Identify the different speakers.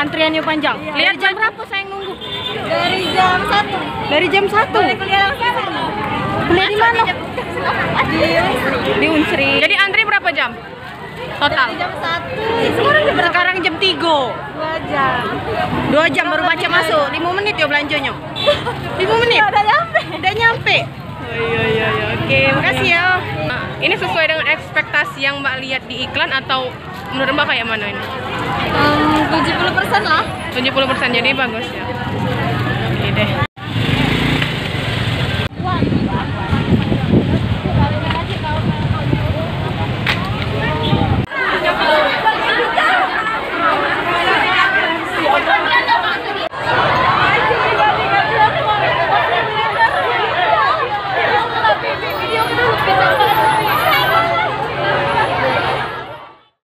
Speaker 1: antriannya panjang.
Speaker 2: Iya.
Speaker 1: Lihat jam berapa saya nunggu?
Speaker 2: Dari jam 1.
Speaker 1: Dari jam 1.
Speaker 2: Boleh kuliah langsung.
Speaker 1: Kuliah di mana?
Speaker 2: Di
Speaker 1: Unsri.
Speaker 3: Jadi antri berapa jam? Total?
Speaker 2: jam 1. Sekarang jam berapa?
Speaker 1: Sekarang jam 3.
Speaker 2: 2 jam.
Speaker 1: 2 jam baru baca masuk. 5 menit ya belanjanya. 5 menit.
Speaker 2: Udah nyampe.
Speaker 1: Udah nyampe. Oh, iya. Oke, makasih ya.
Speaker 3: Nah, ini sesuai dengan ekspektasi yang Mbak lihat di iklan atau menurut Mbak kayak mana ini?
Speaker 2: 70% lah.
Speaker 3: 70%, jadi bagus ya. Oke deh.